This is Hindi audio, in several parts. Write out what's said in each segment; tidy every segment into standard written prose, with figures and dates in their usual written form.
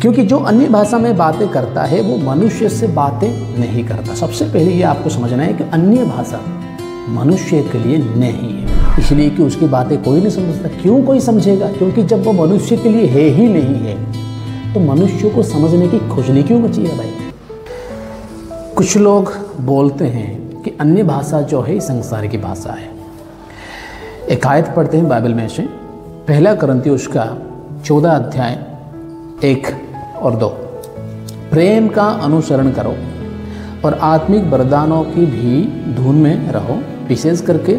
क्योंकि जो अन्य भाषा में बातें करता है वो मनुष्य से बातें नहीं करता। सबसे पहले ये आपको समझना है कि अन्य भाषा मनुष्य के लिए नहीं है, इसलिए कि उसकी बातें कोई नहीं समझता। क्यों कोई समझेगा? क्योंकि जब वो मनुष्य के लिए है ही नहीं है तो मनुष्य को समझने की खुजली क्यों बची है भाई? कुछ लोग बोलते हैं कि अन्य भाषा जो है संसार की भाषा है। एक आयत पढ़ते हैं बाइबल में से, पहला कुरिन्थियों उसका 14 अध्याय 1 और 2। प्रेम का अनुसरण करो और आत्मिक वरदानों की भी धुन में रहो, विशेष करके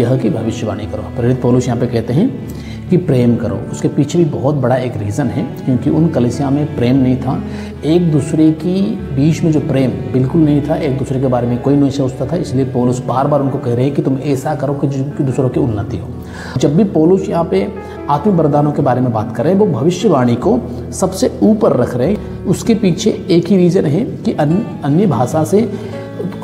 यह की भविष्यवाणी करो। प्रेरित पौलुस यहाँ पे कहते हैं कि प्रेम करो। उसके पीछे भी बहुत बड़ा एक रीज़न है, क्योंकि उन कलीसिया में प्रेम नहीं था। एक दूसरे की बीच में जो प्रेम बिल्कुल नहीं था, एक दूसरे के बारे में कोई नहीं सोचता था। इसलिए पौलुस बार बार उनको कह रहे हैं कि तुम ऐसा करो कि दूसरों की उन्नति हो। जब भी पौलुस यहाँ पे आत्मिक वरदानों के बारे में बात कर रहे हैं, वो भविष्यवाणी को सबसे ऊपर रख रहे हैं। उसके पीछे एक ही रीज़न है कि अन्य भाषा से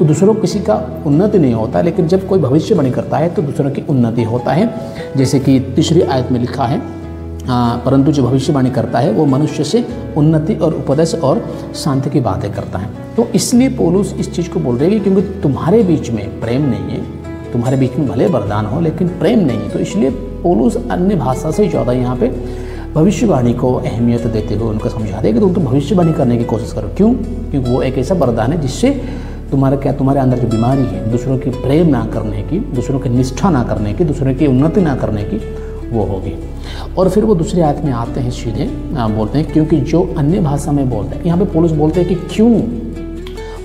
दूसरों किसी का उन्नति नहीं होता, लेकिन जब कोई भविष्यवाणी करता है तो दूसरों की उन्नति होता है। जैसे कि तीसरी आयत में लिखा है, परंतु जो भविष्यवाणी करता है वो मनुष्य से उन्नति और उपदेश और शांति की बातें करता है। तो इसलिए पौलुस इस चीज़ को बोल रहे हैं क्योंकि तुम्हारे बीच में प्रेम नहीं है, तुम्हारे बीच में भले वरदान हो लेकिन प्रेम नहीं है। तो इसलिए पौलुस अन्य भाषा से ज़्यादा यहाँ पे भविष्यवाणी को अहमियत देते हुए उनको समझाते हैं कि तुम भविष्यवाणी करने की कोशिश करो। क्यों? क्योंकि वो एक ऐसा वरदान है जिससे तुम्हारे अंदर जो बीमारी है दूसरों की प्रेम ना करने की, दूसरों की निष्ठा ना करने की, दूसरों की उन्नति ना करने की, वो होगी। और फिर वो दूसरी आयत में आते हैं, सीधे बोलते हैं क्योंकि जो अन्य भाषा में बोलते हैं। यहाँ पे पौलुस बोलते हैं कि क्यों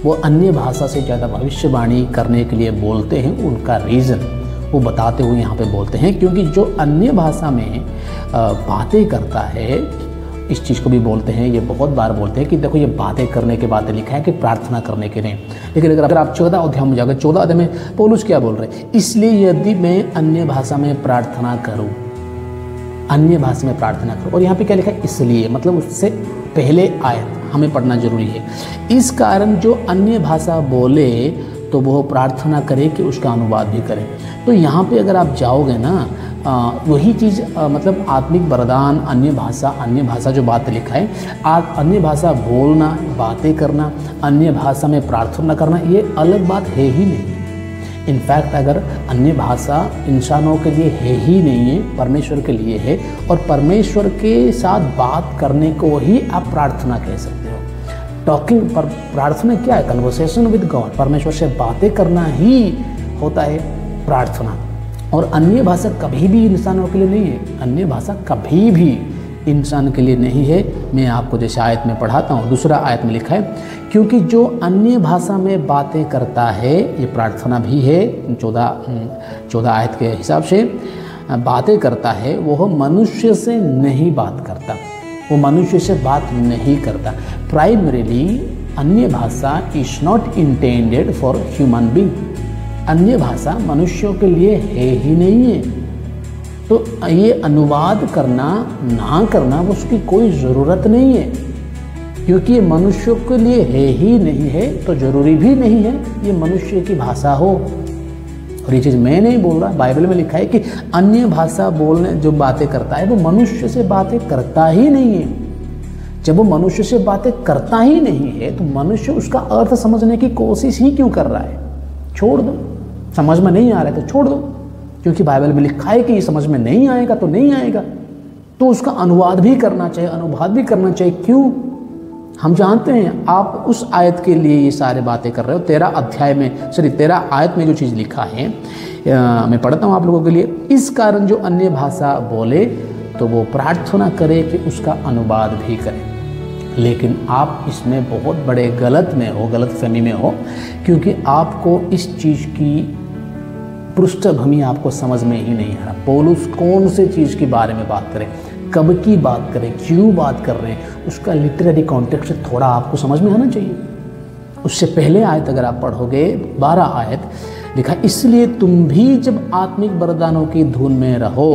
वो अन्य भाषा से ज़्यादा भविष्यवाणी करने के लिए बोलते हैं, उनका रीज़न वो बताते हुए यहाँ पे बोलते हैं क्योंकि जो अन्य भाषा में बातें करता है, इस चीज़ को भी बोलते हैं, ये बहुत बार बोलते हैं कि देखो ये बातें करने के बाद लिखा है कि प्रार्थना करने के लिए। लेकिन अगर आप 14 अध्याय में जाकर 14 अध्याय में पौलुस क्या बोल रहे हैं? इसलिए यदि मैं अन्य भाषा में प्रार्थना करूं, अन्य भाषा में प्रार्थना करूं। और यहाँ पे क्या लिखा है? इसलिए, मतलब उससे पहले आयत हमें पढ़ना जरूरी है। इस कारण जो अन्य भाषा बोले तो वो प्रार्थना करे कि उसका अनुवाद भी करें। तो यहाँ पे अगर आप जाओगे ना, वही चीज़ मतलब आत्मिक वरदान, अन्य भाषा जो बात लिखा है, अन्य भाषा बोलना, बातें करना, अन्य भाषा में प्रार्थना करना, ये अलग बात है ही नहीं। इनफैक्ट अगर अन्य भाषा इंसानों के लिए है ही नहीं है, परमेश्वर के लिए है। और परमेश्वर के साथ बात करने को ही आप प्रार्थना कह सकते हो। टॉकिंग पर प्रार्थना क्या है? कन्वर्सेशन विद गॉड, परमेश्वर से बातें करना ही होता है प्रार्थना। और अन्य भाषा कभी भी इंसानों के लिए नहीं है, अन्य भाषा कभी भी इंसान के लिए नहीं है। मैं आपको जैसे आयत में पढ़ाता हूँ, दूसरा आयत में लिखा है क्योंकि जो अन्य भाषा में बातें करता है, ये प्रार्थना भी है 14 आयत के हिसाब से बातें करता है, वो मनुष्य से नहीं बात करता, वो मनुष्य से बात नहीं करता। प्राइमरीली अन्य भाषा is not intended for human being. अन्य भाषा मनुष्यों के लिए है ही नहीं है। तो ये अनुवाद करना ना करना उसकी कोई ज़रूरत नहीं है, क्योंकि ये मनुष्यों के लिए है ही नहीं है, तो ज़रूरी भी नहीं है ये मनुष्य की भाषा हो। और ये चीज़ मैं नहीं बोल रहा, बाइबल में लिखा है कि अन्य भाषा बोलने जो बातें करता है वो मनुष्य से बातें करता ही नहीं है। जब वो मनुष्य से बातें करता ही नहीं है तो मनुष्य उसका अर्थ समझने की कोशिश ही क्यों कर रहा है? छोड़ दो। समझ में नहीं आ रहा है तो छोड़ दो, क्योंकि बाइबल में लिखा है कि ये समझ में नहीं आएगा तो नहीं आएगा। तो उसका अनुवाद भी करना चाहिए, अनुवाद भी करना चाहिए। क्यों? हम जानते हैं आप उस आयत के लिए ये सारे बातें कर रहे हो। 13 आयत में जो चीज़ लिखा है, मैं पढ़ता हूँ आप लोगों के लिए। इस कारण जो अन्य भाषा बोले तो वो प्रार्थना करे कि उसका अनुवाद भी करे। लेकिन आप इसमें बहुत बड़े गलतफहमी में हो, क्योंकि आपको इस चीज़ की पृष्ठभूमि आपको समझ में ही नहीं आ रहा। पौलुस कौन से चीज़ के बारे में बात करें, कब की बात करें, क्यों बात कर रहे हैं, उसका लिटरेरी कॉन्टेक्स्ट थोड़ा आपको समझ में आना चाहिए। उससे पहले आयत अगर आप पढ़ोगे, 12 आयत लिखा, इसलिए तुम भी जब आत्मिक वरदानों की धुन में रहो,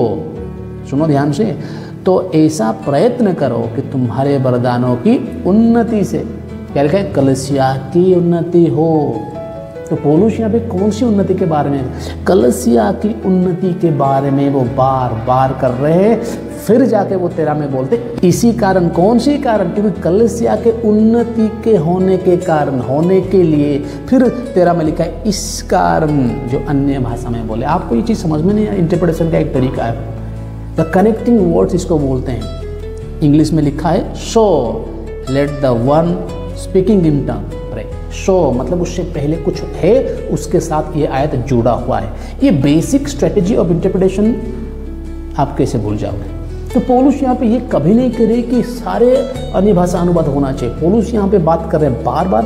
सुनो ध्यान से, तो ऐसा प्रयत्न करो कि तुम्हारे वरदानों की उन्नति से, क्या लिखा है? कलीसिया की उन्नति हो। तो पौलुस यहाँ पे कौन सी उन्नति के बारे में? कलीसिया की उन्नति के बारे में वो बार बार कर रहे हैं। फिर जाके वो तेरा में बोलते। इसी कारण, कौन सी कारण? क्योंकि कलस्या के उन्नति के होने के कारण, होने के लिए फिर तेरा में लिखा है इस कारण जो अन्य भाषा में बोले। आपको ये चीज़ समझ में नहीं है? इंटरप्रिटेशन का एक तरीका है, द कनेक्टिंग वर्ड्स इसको बोलते हैं। इंग्लिश में लिखा है so let the one speaking in tongue. So मतलब उससे पहले कुछ है, उसके साथ ये आयत जुड़ा हुआ है। ये बेसिक स्ट्रेटेजी ऑफ इंटरप्रिटेशन आप कैसे भूल जाओगे? तो पौलुस यहाँ पे ये कभी नहीं करे कि सारे अन्य भाषा अनुवाद होना चाहिए। पौलुस यहाँ पे बात कर रहे हैं बार बार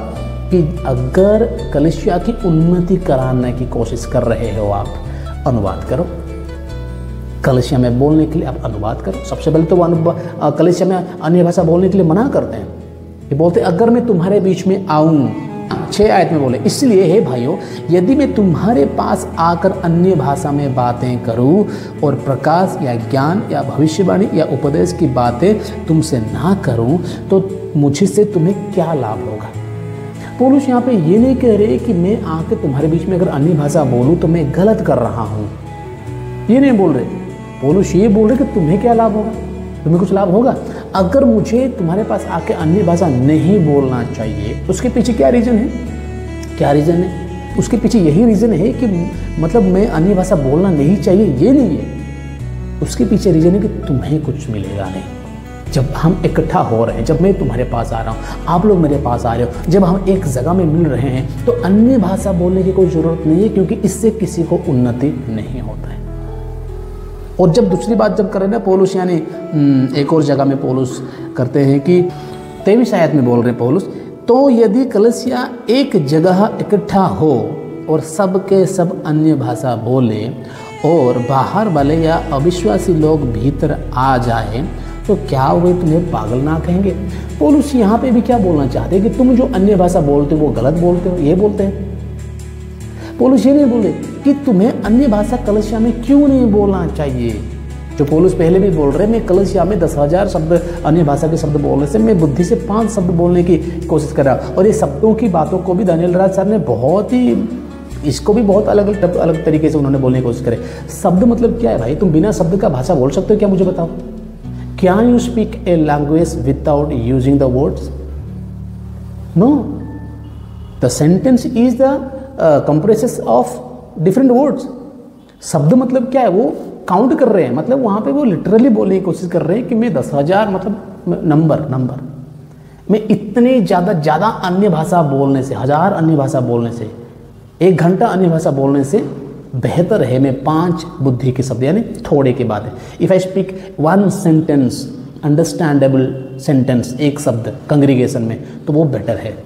कि अगर कलीसिया की उन्नति कराने की कोशिश कर रहे हो आप, अनुवाद करो। कलीसिया में बोलने के लिए आप अनुवाद करो। सबसे पहले तो वो कलीसिया में अन्य भाषा बोलने के लिए मना करते हैं। ये बोलते अगर मैं तुम्हारे बीच में आऊँ, 6 आयत में बोले, इसलिए हे भाइयों, यदि मैं तुम्हारे पास आकर अन्य भाषा में बातें करूं और प्रकाश या ज्ञान या भविष्यवाणी या उपदेश की बातें तुमसे ना करूं, तो मुझसे तुम्हें क्या लाभ होगा? पौलुस यहाँ पे ये नहीं कह रहे कि मैं आकर तुम्हारे बीच में अगर अन्य भाषा बोलूं तो मैं गलत कर रहा हूँ, ये नहीं बोल रहे। पौलुस ये बोल रहे कि तुम्हें क्या लाभ होगा, तुम्हें कुछ लाभ होगा। अगर मुझे तुम्हारे पास आके अन्य भाषा नहीं बोलना चाहिए, उसके पीछे क्या रीज़न है? क्या रीज़न है? उसके पीछे यही रीज़न है कि मतलब मैं अन्य भाषा बोलना नहीं चाहिए, ये नहीं है। उसके पीछे रीज़न है कि तुम्हें कुछ मिलेगा नहीं। जब हम इकट्ठा हो रहे हैं, जब मैं तुम्हारे पास आ रहा हूँ, आप लोग मेरे पास आ रहे हो, जब हम एक जगह में मिल रहे हैं, तो अन्य भाषा बोलने की कोई ज़रूरत नहीं है, क्योंकि इससे किसी को उन्नति नहीं होता है। और जब दूसरी बात जब करें ना पौलुस, यानी एक और जगह में पौलुस करते हैं कि 23 आयत में बोल रहे हैं पौलुस, तो यदि कलीसिया एक जगह इकट्ठा हो और सब के सब अन्य भाषा बोले और बाहर वाले या अविश्वासी लोग भीतर आ जाए, तो क्या वे तुम्हें पागल ना कहेंगे? पौलुस यहाँ पे भी क्या बोलना चाहते हैं कि तुम जो अन्य भाषा बोलते हो वो गलत बोलते हो, ये बोलते हैं। पौलुस ये नहीं बोले कि तुम्हें अन्य भाषा कलीसिया में क्यों नहीं बोलना चाहिए। जो पौलुस पहले भी बोल रहे, मैं कलीसिया में 10,000 शब्द अन्य भाषा के शब्द बोलने से मैं बुद्धि से 5 शब्द बोलने की कोशिश कर रहा हूँ। और ये शब्दों की बातों को भी दानियल राज सर ने बहुत ही, इसको भी बहुत अलग अलग तरीके से उन्होंने बोलने की कोशिश करे। शब्द मतलब क्या है भाई? तुम बिना शब्द का भाषा बोल सकते हो क्या? मुझे बताओ। Can you speak a language without using the words? No, the sentence is the compresses of different words. शब्द मतलब क्या है? वो काउंट कर रहे हैं, मतलब वहाँ पे वो लिटरली बोलने की कोशिश कर रहे हैं कि मैं 10,000 मतलब नंबर मैं इतने ज़्यादा अन्य भाषा बोलने से, 1000 अन्य भाषा बोलने से, 1 घंटा अन्य भाषा बोलने से बेहतर है मैं 5 बुद्धि के शब्द, यानी थोड़े के बाद है। If I speak 1 sentence, understandable sentence, एक शब्द कंग्रीगेशन में, तो वो बेटर है।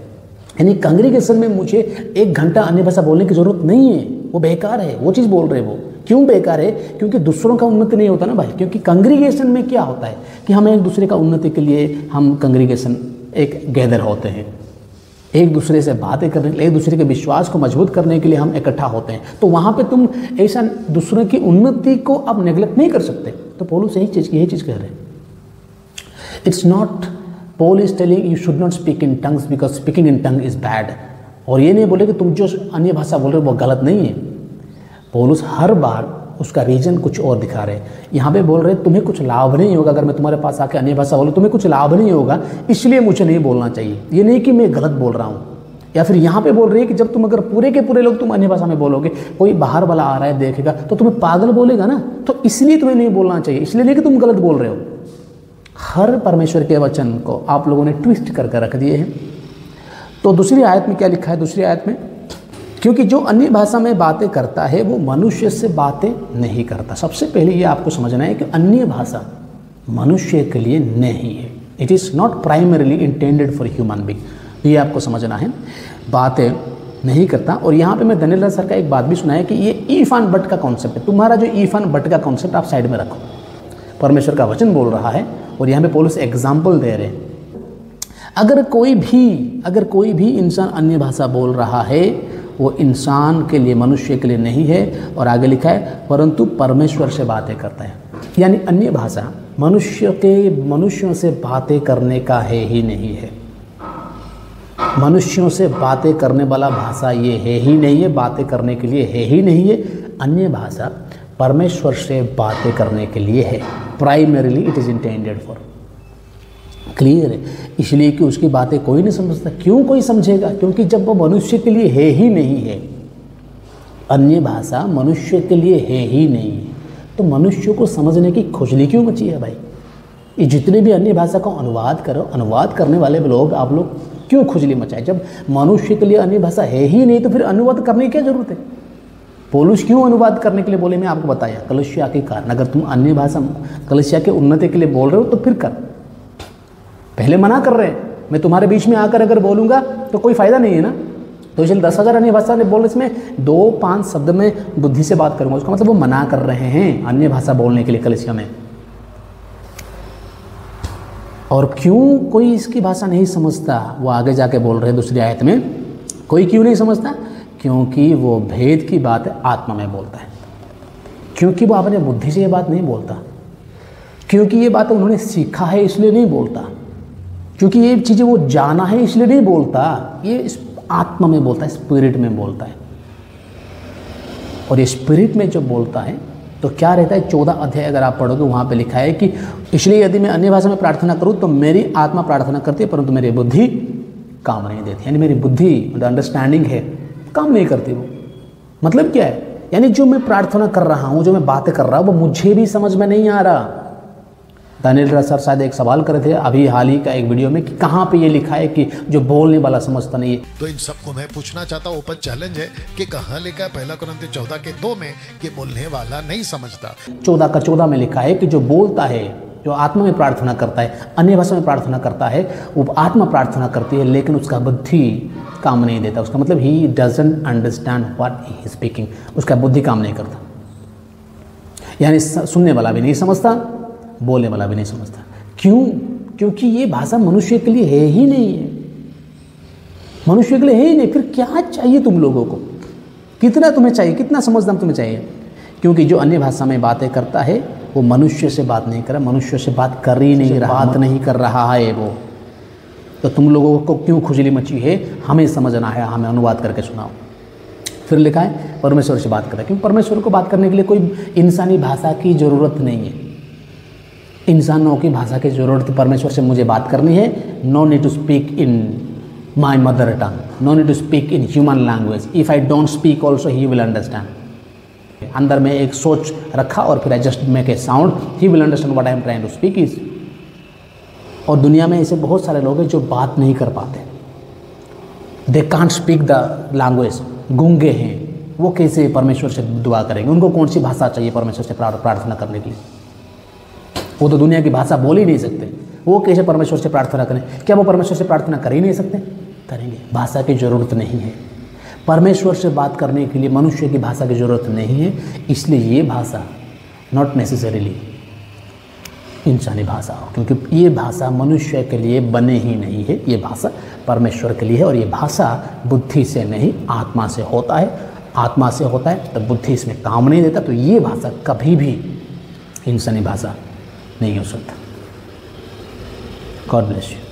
यानी कंग्रीगेशन में मुझे 1 घंटा अन्य भाषा बोलने की ज़रूरत नहीं है, वो बेकार है। वो चीज़ बोल रहे हैं वो। क्यों बेकार है? क्योंकि दूसरों का उन्नति नहीं होता ना भाई। क्योंकि कंग्रीगेशन में क्या होता है कि हम एक दूसरे का उन्नति के लिए, हम कंग्रीगेशन एक गैदर होते हैं, एक दूसरे से बातें करने के लिए, एक दूसरे के विश्वास को मजबूत करने के लिए हम इकट्ठा होते हैं। तो वहाँ पे तुम ऐसा दूसरों की उन्नति को अब नेग्लेक्ट नहीं कर सकते। तो पौलुस यही चीज़ कह रहे हैं। It's not, Paul is telling you should not speak in tongues because speaking in tongue is bad। और ये नहीं बोले कि तुम जो अन्य भाषा बोल रहे हो वो गलत नहीं है। पौलुस हर बार उसका रीजन कुछ और दिखा रहे हैं। यहाँ पे बोल रहे हैं तुम्हें कुछ लाभ नहीं होगा अगर मैं तुम्हारे पास आके अन्य भाषा बोलूँ, तुम्हें कुछ लाभ नहीं होगा, इसलिए मुझे नहीं बोलना चाहिए। ये नहीं कि मैं गलत बोल रहा हूँ। या फिर यहाँ पे बोल रही है कि जब तुम अगर पूरे के पूरे लोग तुम अन्य भाषा में बोलोगे, कोई बाहर वाला आ रहा है देखेगा तो तुम्हें पागल बोलेगा ना, तो इसलिए तुम्हें नहीं बोलना चाहिए। इसलिए नहीं कि तुम गलत बोल रहे हो। हर परमेश्वर के वचन को आप लोगों ने ट्विस्ट करके रख दिए हैं। तो दूसरी आयत में क्या लिखा है? दूसरी आयत में, क्योंकि जो अन्य भाषा में बातें करता है वो मनुष्य से बातें नहीं करता। सबसे पहले ये आपको समझना है कि अन्य भाषा मनुष्य के लिए नहीं है। It is not primarily intended for human being. ये आपको समझना है, बातें नहीं करता। और यहाँ पे मैं दानियल राज सर का एक बात भी सुनाया कि ये ईफ एंड बट का कॉन्सेप्ट है। तुम्हारा जो ईफ एंड बट का कॉन्सेप्ट आप साइड में रखो। परमेश्वर का वचन बोल रहा है और यहाँ पे पौलुस एग्जाम्पल दे रहे हैं। अगर कोई भी इंसान अन्य भाषा बोल रहा है, वो इंसान के लिए, मनुष्य के लिए नहीं है। और आगे लिखा है परंतु परमेश्वर से बातें करता है। यानी अन्य भाषा मनुष्यों से बातें करने का है ही नहीं है। मनुष्यों से बातें करने वाला भाषा ये है ही नहीं है, बातें करने के लिए है ही नहीं है। अन्य भाषा परमेश्वर से बातें करने के लिए है। Primarily it is intended for. Clear है? इसलिए कि उसकी बातें कोई नहीं समझता। क्यों कोई समझेगा? क्योंकि जब वो मनुष्य के लिए है ही नहीं है, अन्य भाषा मनुष्य के लिए है ही नहीं है, तो मनुष्य को समझने की खुजली क्यों मची है भाई? ये जितने भी अन्य भाषा का अनुवाद करो, अनुवाद करने वाले लोग, आप लोग क्यों खुजली मचाए? जब मनुष्य के लिए अन्य भाषा है ही नहीं तो फिर अनुवाद करने की क्या जरूरत है? पौलुस क्यों अनुवाद करने के लिए बोले? मैं आपको बताया, कलीसिया के कारण। अगर तुम अन्य भाषा कलीसिया के उन्नति के लिए बोल रहे हो तो फिर कर। पहले मना कर रहे हैं, मैं तुम्हारे बीच में आकर अगर बोलूँगा तो कोई फ़ायदा नहीं है ना। तो इसलिए 10,000 अन्य भाषा ने बोल, इसमें 2-5 शब्द में बुद्धि से बात करूँगा, उसका मतलब वो मना कर रहे हैं अन्य भाषा बोलने के लिए कलीसिया में। और क्यों कोई इसकी भाषा नहीं समझता? वो आगे जाके बोल रहे हैं दूसरी आयत में, कोई क्यों नहीं समझता? क्योंकि वो भेद की बात आत्मा में बोलता है, क्योंकि वो अपने बुद्धि से ये बात नहीं बोलता, क्योंकि ये बात उन्होंने सीखा है इसलिए नहीं बोलता, क्योंकि ये चीज़ें वो जाना है इसलिए नहीं बोलता, ये आत्मा में बोलता है, स्पिरिट में बोलता है। और ये स्पिरिट में जब बोलता है तो क्या रहता है? 14 अध्याय अगर आप पढ़ोगे वहाँ पे लिखा है कि इसलिए यदि मैं अन्य भाषा में प्रार्थना करूँ तो मेरी आत्मा प्रार्थना करती है परंतु मेरी बुद्धि काम नहीं देती। यानी मेरी बुद्धि, अंडरस्टैंडिंग है, काम नहीं करती। वो मतलब क्या है? यानी जो मैं प्रार्थना कर रहा हूँ, जो मैं बातें कर रहा हूँ, वो मुझे भी समझ में नहीं आ रहा। दानियल सर शायद एक सवाल करे थे अभी हाल ही का एक वीडियो में कि कहाँ पे ये लिखा है कि जो बोलने वाला समझता नहीं है। तो इन सबको मैं पूछना चाहता हूँ, ओपन चैलेंज है कि कहाँ लिखा है 1 कुरिन्थियों 14:2 में कि बोलने वाला नहीं समझता। 14 में लिखा है कि जो बोलता है, जो आत्मा में प्रार्थना करता है, अन्य भाषा में प्रार्थना करता है, वो आत्मा प्रार्थना करती है लेकिन उसका बुद्धि काम नहीं देता। उसका मतलब he doesn't understand what he is speaking. उसका बुद्धि काम नहीं करता, यानी सुनने वाला भी नहीं समझता, बोलने वाला भी नहीं समझता। क्यों? क्योंकि ये भाषा मनुष्य के लिए है ही नहीं है, मनुष्य के लिए है ही नहीं। फिर क्या चाहिए तुम लोगों को? कितना तुम्हें चाहिए? कितना समझदार तुम्हें चाहिए? क्योंकि जो अन्य भाषा में बातें करता है वो मनुष्य से बात नहीं कर रहा, मनुष्य से बात कर ही नहीं रहा, बात नहीं कर रहा है वो। तो तुम लोगों को क्यों खुजली मची है? हमें समझना है, हमें अनुवाद करके सुनाओ। फिर लिखा है परमेश्वर से बात करें, क्योंकि परमेश्वर को बात करने के लिए कोई इंसानी भाषा की ज़रूरत नहीं है। इंसानों की भाषा की ज़रूरत परमेश्वर से मुझे बात करनी है। No need to speak in my mother tongue, no need to speak in human language. If I don't speak also he will understand. अंदर में एक सोच रखा और फिर I just make a sound, he will understand what I am trying to speak is. और दुनिया में ऐसे बहुत सारे लोग हैं जो बात नहीं कर पाते, they can't speak the language, गूंगे हैं। वो कैसे परमेश्वर से दुआ करेंगे? उनको कौन सी भाषा चाहिए परमेश्वर से प्रार्थना करने के लिए? वो तो दुनिया की भाषा बोल ही नहीं सकते, वो कैसे परमेश्वर से प्रार्थना करें? क्या वो परमेश्वर से प्रार्थना कर ही नहीं सकते? करेंगे। भाषा की ज़रूरत नहीं है परमेश्वर से बात करने के लिए, मनुष्य की भाषा की ज़रूरत नहीं है। इसलिए ये भाषा नॉट नेसेसरीली इंसानी भाषा हो, क्योंकि ये भाषा मनुष्य के लिए बने ही नहीं है। ये भाषा परमेश्वर के लिए है और ये भाषा बुद्धि से नहीं आत्मा से होता है। आत्मा से होता है तो बुद्धि इसमें काम नहीं देता, तो ये भाषा कभी भी इंसानी भाषा नहीं हो सकता। God bless you.